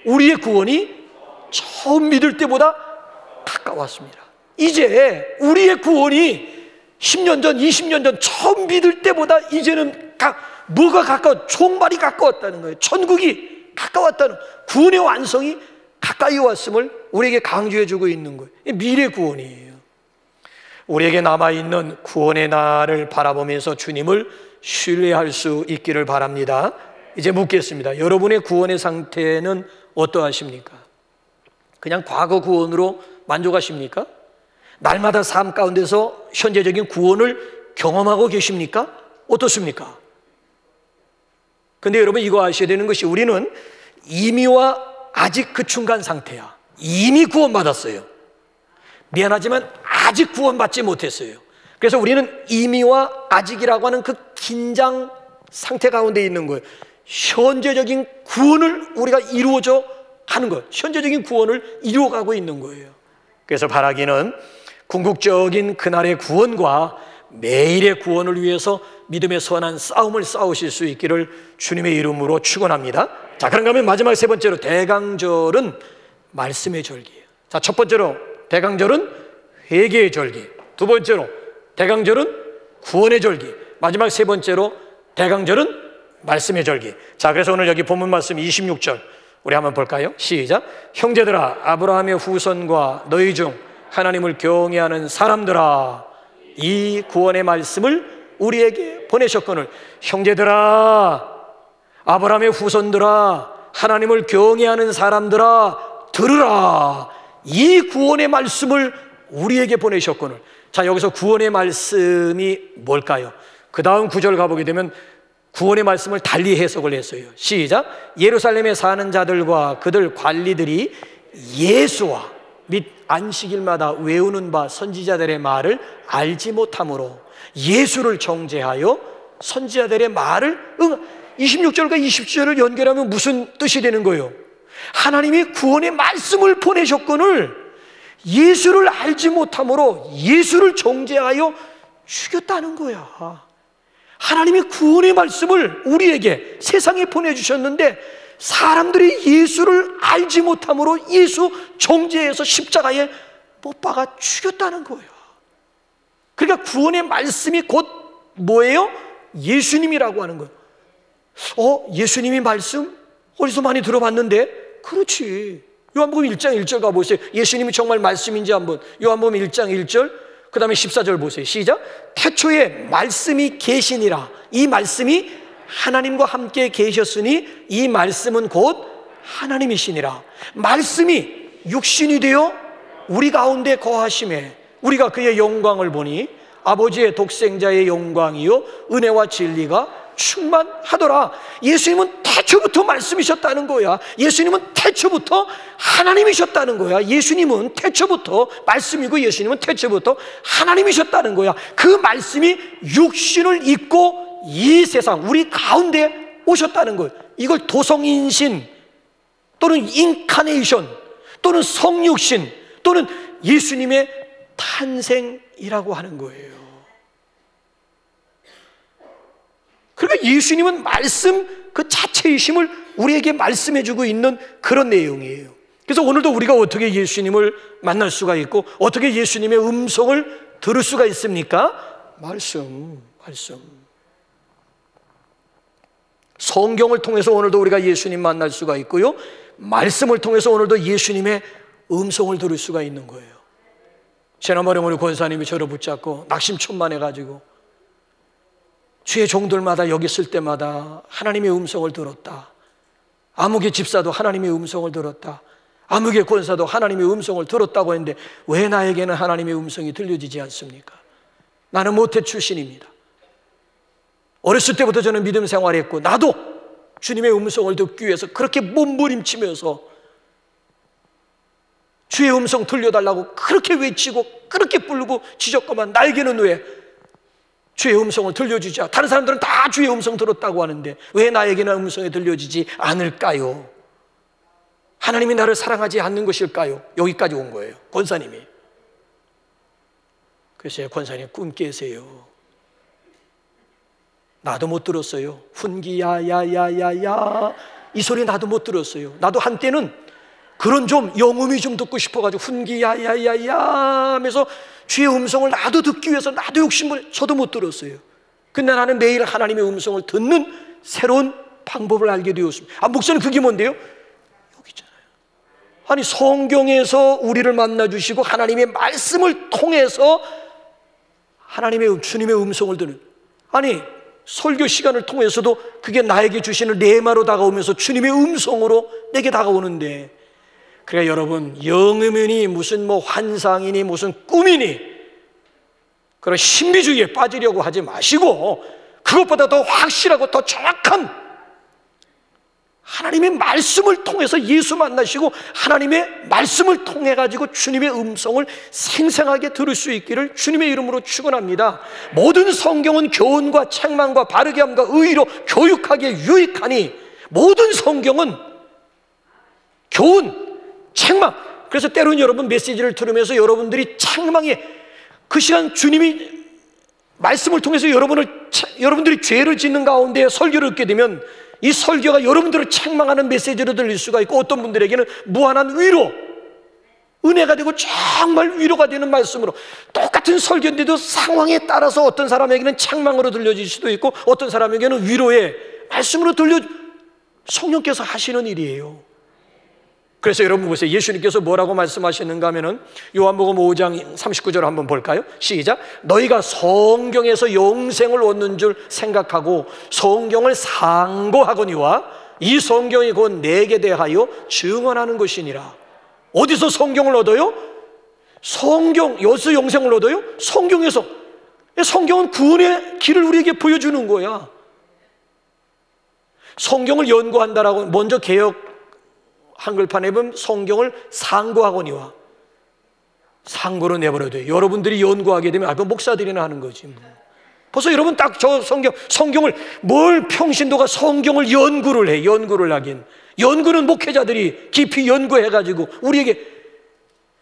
우리의 구원이 처음 믿을 때보다 가까웠습니다. 이제 우리의 구원이 10년 전, 20년 전 처음 믿을 때보다 이제는 뭐가 가까워? 종말이 가까웠다는 거예요. 천국이 가까웠다는, 구원의 완성이 가까이 왔음을 우리에게 강조해주고 있는 거예요. 미래 구원이에요. 우리에게 남아있는 구원의 날을 바라보면서 주님을 신뢰할 수 있기를 바랍니다. 이제 묻겠습니다. 여러분의 구원의 상태는 어떠하십니까? 그냥 과거 구원으로 만족하십니까? 날마다 삶 가운데서 현재적인 구원을 경험하고 계십니까? 어떻습니까? 근데 여러분 이거 아셔야 되는 것이 우리는 이미와 아직 그 중간 상태야. 이미 구원받았어요. 미안하지만 아직 구원받지 못했어요. 그래서 우리는 이미와 아직이라고 하는 그 긴장 상태 가운데 있는 거예요. 현재적인 구원을 우리가 이루어져 가는 거예요. 현재적인 구원을 이루어가고 있는 거예요. 그래서 바라기는 궁극적인 그날의 구원과 매일의 구원을 위해서 믿음의 선한 싸움을 싸우실 수 있기를 주님의 이름으로 축원합니다. 자, 그런가 하면 마지막 세 번째로 대강절은 말씀의 절기예요. 자, 첫 번째로 대강절은 회개의 절기, 두 번째로 대강절은 구원의 절기, 마지막 세 번째로 대강절은 말씀의 절기. 자, 그래서 오늘 여기 본문 말씀 26절 우리 한번 볼까요? 시작. 형제들아, 아브라함의 후손과 너희 중 하나님을 경외하는 사람들아, 이 구원의 말씀을 우리에게 보내셨거늘. 형제들아, 아브라함의 후손들아, 하나님을 경외하는 사람들아, 들으라. 이 구원의 말씀을 우리에게 보내셨거늘. 자, 여기서 구원의 말씀이 뭘까요? 그 다음 구절 가보게 되면 구원의 말씀을 달리 해석을 했어요. 시작. 예루살렘에 사는 자들과 그들 관리들이 예수와 및 안식일마다 외우는 바 선지자들의 말을 알지 못함으로 예수를 정죄하여 선지자들의 말을 26절과 27절을 연결하면 무슨 뜻이 되는 거예요? 하나님이 구원의 말씀을 보내셨거늘 예수를 알지 못함으로 예수를 정죄하여 죽였다는 거야. 하나님이 구원의 말씀을 우리에게 세상에 보내주셨는데 사람들이 예수를 알지 못함으로 예수 정죄해서 십자가에 못 박아 죽였다는 거예요. 그러니까 구원의 말씀이 곧 뭐예요? 예수님이라고 하는 거예요. 예수님이 말씀? 어디서 많이 들어봤는데? 그렇지. 요한복음 1장 1절 가보세요. 예수님이 정말 말씀인지 한번. 요한복음 1장 1절 그 다음에 14절 보세요. 시작. 태초에 말씀이 계시니라. 이 말씀이 하나님과 함께 계셨으니 이 말씀은 곧 하나님이시니라. 말씀이 육신이 되어 우리 가운데 거하심에 우리가 그의 영광을 보니 아버지의 독생자의 영광이요 은혜와 진리가 충만하더라. 예수님은 태초부터 말씀이셨다는 거야. 예수님은 태초부터 하나님이셨다는 거야. 예수님은 태초부터 말씀이고 예수님은 태초부터 하나님이셨다는 거야. 그 말씀이 육신을 입고 이 세상 우리 가운데 오셨다는 거예요. 이걸 도성인신 또는 인카네이션 또는 성육신 또는 예수님의 탄생이라고 하는 거예요. 그러니까 예수님은 말씀 그 자체이심을 우리에게 말씀해주고 있는 그런 내용이에요. 그래서 오늘도 우리가 어떻게 예수님을 만날 수가 있고 어떻게 예수님의 음성을 들을 수가 있습니까? 말씀. 성경을 통해서 오늘도 우리가 예수님 만날 수가 있고요, 말씀을 통해서 오늘도 예수님의 음성을 들을 수가 있는 거예요. 지난번에 우리 권사님이 저를 붙잡고 낙심천만해가지고 주의 종들마다 여기 있을 때마다 하나님의 음성을 들었다. 아무개 집사도 하나님의 음성을 들었다. 아무개 권사도 하나님의 음성을 들었다고 했는데 왜 나에게는 하나님의 음성이 들려지지 않습니까? 나는 모태 출신입니다. 어렸을 때부터 저는 믿음 생활했고 나도 주님의 음성을 듣기 위해서 그렇게 몸부림치면서 주의 음성 들려달라고 그렇게 외치고 그렇게 부르고 지적거만 나에게는 왜 주의 음성을 들려주지 않아. 다른 사람들은 다 주의 음성 들었다고 하는데 왜 나에게는 음성이 들려지지 않을까요? 하나님이 나를 사랑하지 않는 것일까요? 여기까지 온 거예요, 권사님이. 그래서 권사님 꿈 깨세요. 나도 못 들었어요. 훈기야야야야야 이 소리 나도 못 들었어요. 나도 한때는 그런 좀 영음이 좀 듣고 싶어가지고 훈기야야야야 하면서 주의 음성을 나도 듣기 위해서 나도 욕심을 저도 못 들었어요. 근데 나는 매일 하나님의 음성을 듣는 새로운 방법을 알게 되었습니다. 목사님 그게 뭔데요? 여기 있잖아요. 아니 성경에서 우리를 만나주시고 하나님의 말씀을 통해서 하나님의 주님의 음성을 듣는, 아니 설교 시간을 통해서도 그게 나에게 주시는 레마로 다가오면서 주님의 음성으로 내게 다가오는데, 그러니까 여러분 영음이니 무슨 뭐 환상이니 무슨 꿈이니 그런 신비주의에 빠지려고 하지 마시고 그것보다 더 확실하고 더 정확한 하나님의 말씀을 통해서 예수 만나시고 하나님의 말씀을 통해 가지고 주님의 음성을 생생하게 들을 수 있기를 주님의 이름으로 축원합니다. 모든 성경은 교훈과 책망과 바르게 함과 의로 교육하기에 유익하니, 모든 성경은 교훈, 책망. 그래서 때로는 여러분 메시지를 들으면서 여러분들이 책망에 그 시간 주님이 말씀을 통해서 여러분들이 죄를 짓는 가운데 설교를 듣게 되면 이 설교가 여러분들을 책망하는 메시지로 들릴 수가 있고, 어떤 분들에게는 무한한 위로, 은혜가 되고 정말 위로가 되는 말씀으로, 똑같은 설교인데도 상황에 따라서 어떤 사람에게는 책망으로 들려질 수도 있고 어떤 사람에게는 위로의 말씀으로 성령께서 하시는 일이에요. 그래서 여러분 보세요. 예수님께서 뭐라고 말씀하시는가 하면은 요한복음 5장 39절 한번 볼까요? 시작. 너희가 성경에서 영생을 얻는 줄 생각하고 성경을 상고하거니와 이 성경이 곧 내게 대하여 증언하는 것이니라. 어디서 성경을 얻어요? 여기서 영생을 얻어요? 성경에서. 성경은 구원의 길을 우리에게 보여주는 거야. 성경을 연구한다라고 먼저 개역 한글판에 보면 성경을 상고하거니와, 상고로 내버려야 돼요. 여러분들이 연구하게 되면 목사들이나 하는 거지. 벌써 여러분 딱 저 성경을 뭘 평신도가 성경을 연구를 해. 연구를 하긴. 연구는 목회자들이 깊이 연구해가지고 우리에게.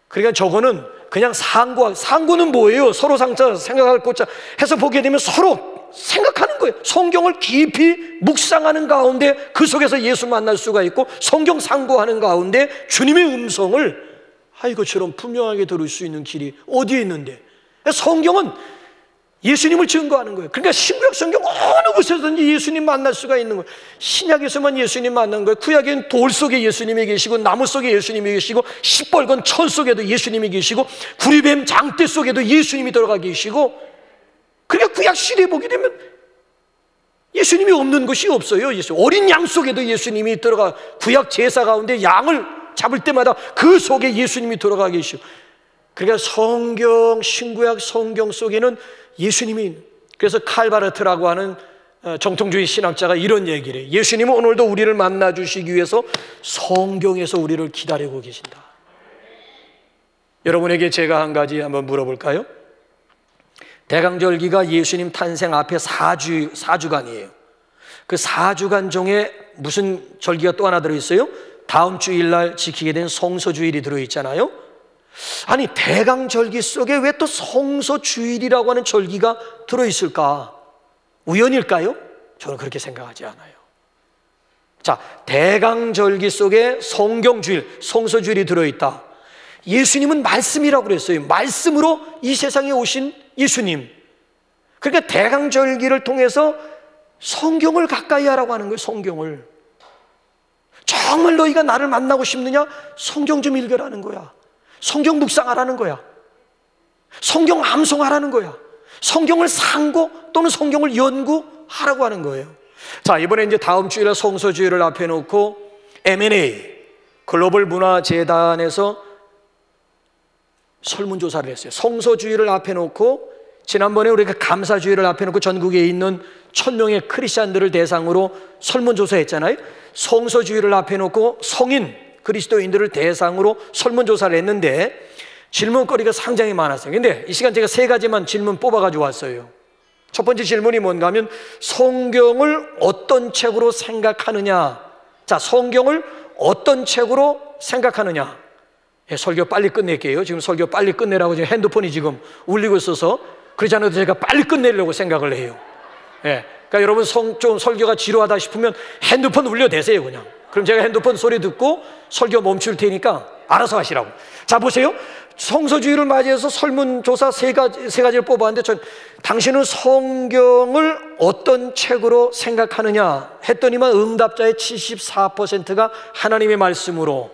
그러니까 저거는 그냥 상고는 뭐예요? 서로 생각할 것자 해서 보게 되면 서로 생각하는 거예요. 성경을 깊이 묵상하는 가운데 그 속에서 예수 만날 수가 있고, 성경 상고하는 가운데 주님의 음성을 이것처럼 분명하게 들을 수 있는 길이 어디에 있는데, 성경은 예수님을 증거하는 거예요. 그러니까 신구약 성경 어느 곳에서든지 예수님 만날 수가 있는 거예요. 신약에서만 예수님 만난 거예요. 구약에는 돌 속에 예수님이 계시고 나무 속에 예수님이 계시고 시뻘건 철 속에도 예수님이 계시고 구리뱀 장대 속에도 예수님이 들어가 계시고, 그러니까 구약 시대에 보게 되면 예수님이 없는 것이 없어요. 어린 양 속에도 예수님이 들어가, 구약 제사 가운데 양을 잡을 때마다 그 속에 예수님이 들어가 계시고, 그러니까 성경, 신구약 성경 속에는 예수님이. 그래서 칼바르트라고 하는 정통주의 신학자가 이런 얘기를 해요. 예수님은 오늘도 우리를 만나주시기 위해서 성경에서 우리를 기다리고 계신다. 여러분에게 제가 한 가지 한번 물어볼까요? 대강절기가 예수님 탄생 앞에 4주간이에요. 그 4주간 중에 무슨 절기가 또 하나 들어있어요? 다음 주일날 지키게 된 성서주일이 들어있잖아요. 아니 대강절기 속에 왜 또 성서주일이라고 하는 절기가 들어있을까? 우연일까요? 저는 그렇게 생각하지 않아요. 자, 대강절기 속에 성경주일, 성서주일이 들어있다. 예수님은 말씀이라고 그랬어요. 말씀으로 이 세상에 오신 예수님. 그러니까 대강절기를 통해서 성경을 가까이 하라고 하는 거예요. 성경을. 정말 너희가 나를 만나고 싶느냐? 성경 좀 읽으라는 거야. 성경 묵상하라는 거야. 성경 암송하라는 거야. 성경을 상고 또는 성경을 연구하라고 하는 거예요. 자, 이번에 이제 다음 주일에 성서주일을 앞에 놓고 M&A 글로벌 문화재단에서 설문조사를 했어요. 성서주의를 앞에 놓고, 지난번에 우리가 감사주의를 앞에 놓고 전국에 있는 1000명의 크리스찬들을 대상으로 설문조사했잖아요. 성서주의를 앞에 놓고 성인 그리스도인들을 대상으로 설문조사를 했는데 질문거리가 상당히 많았어요. 근데 이 시간 제가 3가지만 질문 뽑아가지고 왔어요. 첫 번째 질문이 뭔가 하면 성경을 어떤 책으로 생각하느냐. 자, 성경을 어떤 책으로 생각하느냐. 예, 설교 빨리 끝낼게요. 지금 설교 빨리 끝내라고 지금 핸드폰이 지금 울리고 있어서 그렇지 않아도 제가 빨리 끝내려고 생각을 해요. 예, 그러니까 여러분 좀 설교가 지루하다 싶으면 핸드폰 울려대세요 그냥. 그럼 제가 핸드폰 소리 듣고 설교 멈출 테니까 알아서 하시라고. 자, 보세요. 성서주의를 맞이해서 설문조사 세 가지를 뽑았는데 당신은 성경을 어떤 책으로 생각하느냐 했더니만 응답자의 74%가 하나님의 말씀으로,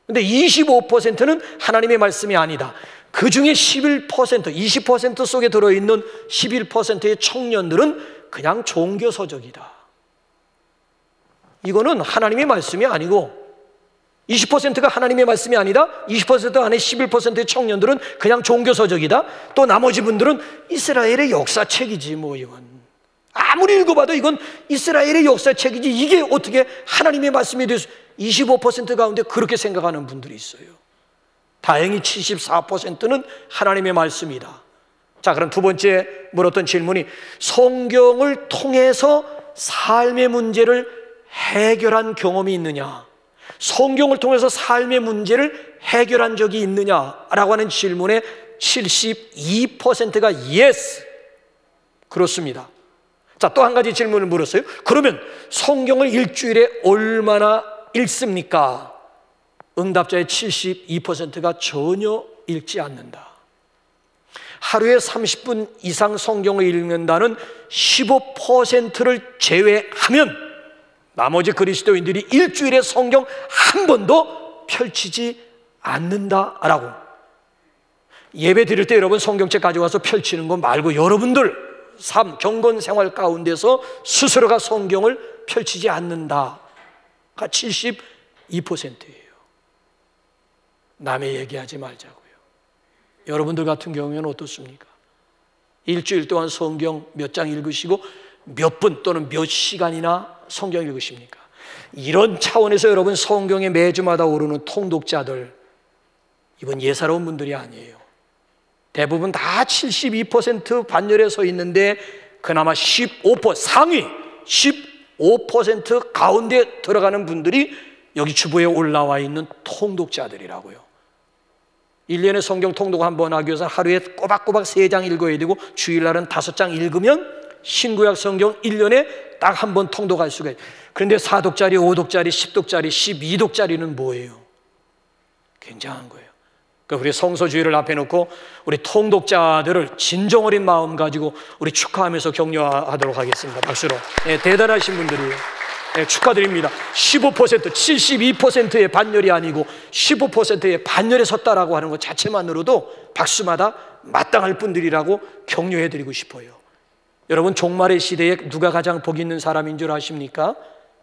근데 25%는 하나님의 말씀이 아니다. 그 중에 11%, 20% 속에 들어있는 11%의 청년들은 그냥 종교서적이다. 이거는 하나님의 말씀이 아니고 20%가 하나님의 말씀이 아니다. 20% 안에 11%의 청년들은 그냥 종교서적이다. 또 나머지 분들은 이스라엘의 역사책이지 뭐 이건. 아무리 읽어봐도 이건 이스라엘의 역사책이지 이게 어떻게 하나님의 말씀이 돼서 25% 가운데 그렇게 생각하는 분들이 있어요. 다행히 74%는 하나님의 말씀이다. 자, 그럼 두 번째 물었던 질문이 성경을 통해서 삶의 문제를 해결한 경험이 있느냐, 성경을 통해서 삶의 문제를 해결한 적이 있느냐라고 하는 질문에 72%가 yes, 그렇습니다. 자, 또 한 가지 질문을 물었어요. 그러면 성경을 일주일에 얼마나 읽습니까? 응답자의 72%가 전혀 읽지 않는다. 하루에 30분 이상 성경을 읽는다는 15%를 제외하면 나머지 그리스도인들이 일주일에 성경 한 번도 펼치지 않는다라고. 예배 드릴 때 여러분 성경책 가져와서 펼치는 거 말고 여러분들 삶, 경건 생활 가운데서 스스로가 성경을 펼치지 않는다가 72%예요. 남의 얘기하지 말자고요. 여러분들 같은 경우에는 어떻습니까? 일주일 동안 성경 몇 장 읽으시고 몇 분 또는 몇 시간이나 성경 읽으십니까? 이런 차원에서 여러분 성경에 매주마다 오르는 통독자들, 이번 예사로운 분들이 아니에요. 대부분 다 72% 반열에 서 있는데 그나마 15% 상위 15% 가운데 들어가는 분들이 여기 주보에 올라와 있는 통독자들이라고요. 1년에 성경 통독 한 번 하기 위해서 하루에 꼬박꼬박 3장 읽어야 되고 주일날은 5장 읽으면 신구약 성경 1년에 딱 한 번 통독할 수가 있어요. 그런데 4독짜리, 5독짜리, 10독짜리, 12독짜리는 뭐예요? 굉장한 거예요. 그러니까 우리 성서주의를 앞에 놓고 우리 통독자들을 진정 어린 마음 가지고 우리 축하하면서 격려하도록 하겠습니다. 박수로. 네, 대단하신 분들이에요. 네, 축하드립니다. 15%, 72%의 반열이 아니고 15%의 반열에 섰다라고 하는 것 자체만으로도 박수마다 마땅할 분들이라고 격려해드리고 싶어요. 여러분, 종말의 시대에 누가 가장 복 있는 사람인 줄 아십니까?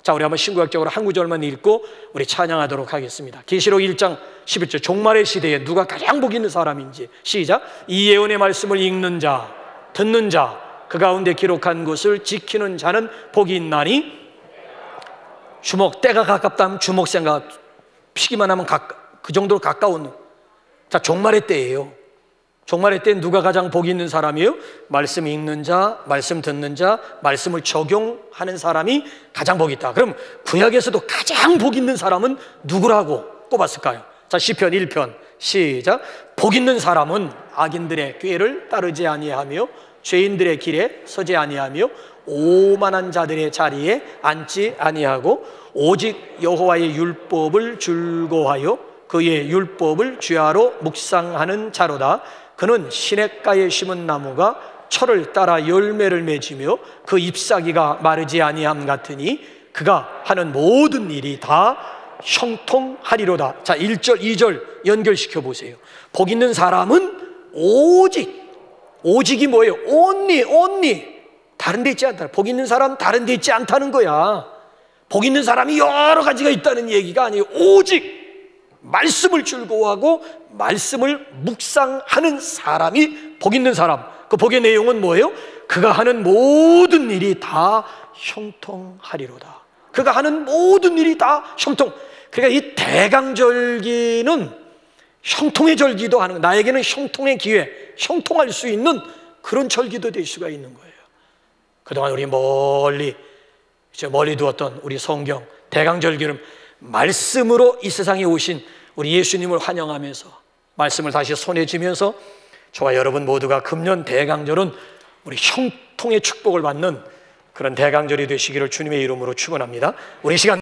자, 우리 한번 신구약적으로 한 구절만 읽고 우리 찬양하도록 하겠습니다. 계시록 1장 11절, 종말의 시대에 누가 가장 복 있는 사람인지. 시작. 이 예언의 말씀을 읽는 자, 듣는 자, 그 가운데 기록한 것을 지키는 자는 복이 있나니. 주먹, 때가 가깝다 하면 주먹 생각, 피기만 하면 그 정도로 가까운. 자, 종말의 때예요. 종말의 때 누가 가장 복이 있는 사람이에요? 말씀 읽는 자, 말씀 듣는 자, 말씀을 적용하는 사람이 가장 복이 있다. 그럼 구약에서도 가장 복 있는 사람은 누구라고 꼽았을까요? 자, 시편 1편 시작. 복 있는 사람은 악인들의 꾀를 따르지 아니하며 죄인들의 길에 서지 아니하며 오만한 자들의 자리에 앉지 아니하고 오직 여호와의 율법을 즐거워하여 그의 율법을 주야로 묵상하는 자로다. 그는 시냇가에 심은 나무가 철을 따라 열매를 맺으며 그 잎사귀가 마르지 아니함 같으니 그가 하는 모든 일이 다 형통하리로다. 자, 1절 2절 연결시켜 보세요. 복 있는 사람은 오직이 뭐예요? only 다른 데 있지 않다. 복 있는 사람 다른 데 있지 않다는 거야. 복 있는 사람이 여러 가지가 있다는 얘기가 아니에요. 오직 말씀을 즐거워하고 말씀을 묵상하는 사람이 복 있는 사람. 그 복의 내용은 뭐예요? 그가 하는 모든 일이 다 형통하리로다. 그가 하는 모든 일이 다 형통. 그러니까 이 대강절기는 형통의 절기도 하는 거예요. 나에게는 형통의 기회, 형통할 수 있는 그런 절기도 될 수가 있는 거예요. 그동안 우리 멀리 두었던 우리 성경 대강절기를 말씀으로 이 세상에 오신 우리 예수님을 환영하면서 말씀을 다시 손에 쥐면서 저와 여러분 모두가 금년 대강절은 우리 형통의 축복을 받는 그런 대강절이 되시기를 주님의 이름으로 축원합니다. 우리 시간